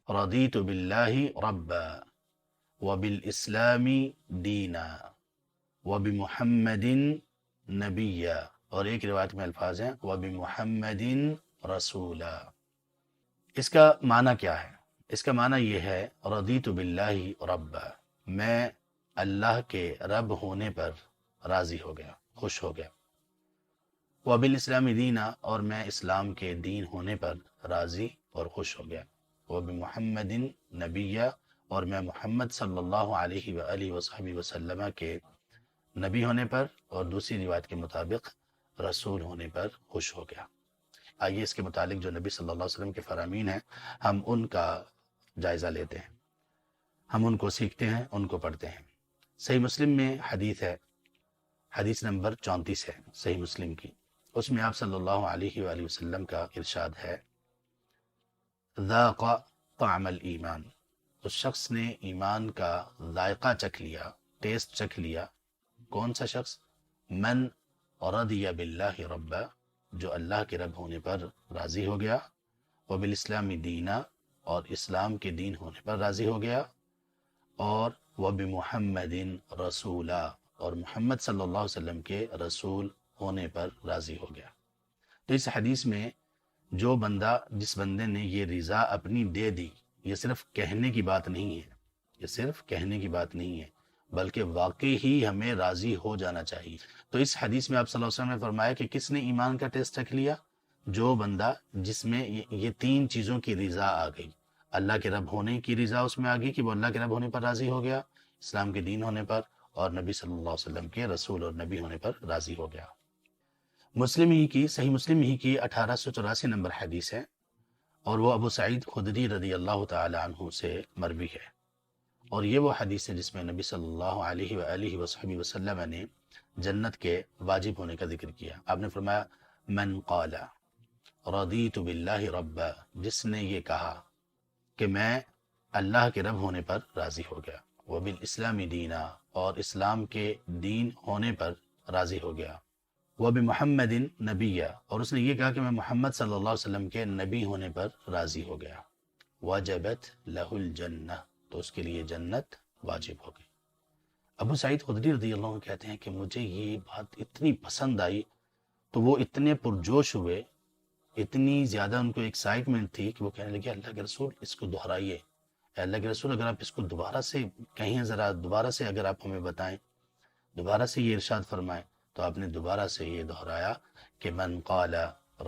رضیت باللہ ربا وبالاسلام دینا وبمحمد نبیا، اور ایک روایت میں الفاظ ہیں وبمحمد رسولا۔ اس کا معنی کیا ہے؟ اس کا معنی یہ ہے رضیت باللہ ربا، میں اللہ کے رب ہونے پر راضی ہو گیا، خوش ہو گیا، وبالاسلام دینا، اور میں اسلام کے دین ہونے پر راضی اور خوش ہو گیا، وبمحمد نبیا، اور میں محمد صلی اللہ علیہ وآلہ وصحبہ وسلم کے نبی ہونے پر اور دوسری روایت کے مطابق رسول ہونے پر خوش ہو گیا۔ آئیے اس کے متعلق جو نبی صلی اللہ علیہ وسلم کے فرامین ہیں ہم ان کا جائزہ لیتے ہیں، ہم ان کو سیکھتے ہیں، ان کو پڑھتے ہیں۔ صحیح مسلم میں حدیث ہے، حدیث نمبر 34 ہے صحیح مسلم کی، اس میں آپ صلی اللہ علیہ وآلہ وسلم کا ارشاد ہے ذاق طعم الایمان، اس شخص نے ایمان کا ذائقہ چکھ لیا، ٹیسٹ چکھ لیا۔ کون سا شخص؟ من رضی باللہ ربا، جو اللہ کے رب ہونے پر راضی ہو گیا، وبالاسلام دینا، اور اسلام کے دین ہونے پر راضی ہو گیا، اور وبمحمد رسولا، اور محمد صلی اللہ علیہ وسلم کے رسول ہونے پر راضی ہو گیا۔ تو اس حدیث میں جو بندہ، جس بندے نے یہ رضا اپنی دے دی، یہ صرف کہنے کی بات نہیں ہے، یہ صرف کہنے کی بات نہیں ہے بلکہ واقعی ہی ہمیں راضی ہو جانا چاہیے۔ تو اس حدیث میں آپ صلی اللہ علیہ وسلم نے فرمایا کہ کس نے ایمان کا ٹیسٹ چکھ لیا؟ جو بندہ جس میں یہ تین چیزوں کی رضا آ گئی، اللہ کے رب ہونے کی رضا اس میں آ گئی کہ وہ اللہ کے رب ہونے پر راضی ہو گیا، اسلام کے دین ہونے پر، اور نبی صلی اللہ علیہ وسلم کے رسول اور نبی ہونے پر راضی ہو گیا۔ مسلم ہی کی، صحیح مسلم ہی کی 1884 نمبر حدیث ہے، اور وہ ابو سعید خدری رضی اللہ تعالی عنہ سے مروی ہے، اور یہ وہ حدیث ہے جس میں نبی صلی اللہ علیہ وآلہ وصحبہ وسلم نے جنت کے واجب ہونے کا ذکر کیا۔ آپ نے فرمایا من قال رضیت باللہ ربا، جس نے یہ کہا کہ میں اللہ کے رب ہونے پر راضی ہو گیا، وبالاسلام دینا، اور اسلام کے دین ہونے پر راضی ہو گیا، وبمحمد نبیا، اور اس نے یہ کہا کہ میں محمد صلی اللہ علیہ وسلم کے نبی ہونے پر راضی ہو گیا، وجبت لہ الجنہ، تو اس کے لیے جنت واجب ہو گئی۔ ابو سعید خدری رضی اللہ عنہ کہتے ہیں کہ مجھے یہ بات اتنی پسند آئی تو وہ اتنے پرجوش ہوئے، اتنی زیادہ ان کو ایکسائٹمنٹ تھی کہ وہ کہنے لگے اللہ کے رسول اس کو دہرائیے، اے اللہ کے رسول اگر آپ اس کو دوبارہ سے کہیں، ذرا دوبارہ سے اگر آپ ہمیں بتائیں، دوبارہ سے یہ ارشاد فرمائیں۔ تو آپ نے دوبارہ سے یہ دہرایا کہ من قال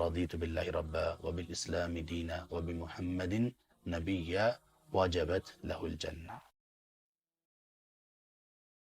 رضیت باللہ ربا وبالاسلام دینا وبمحمد نبیا وجبت لہ الجنہ۔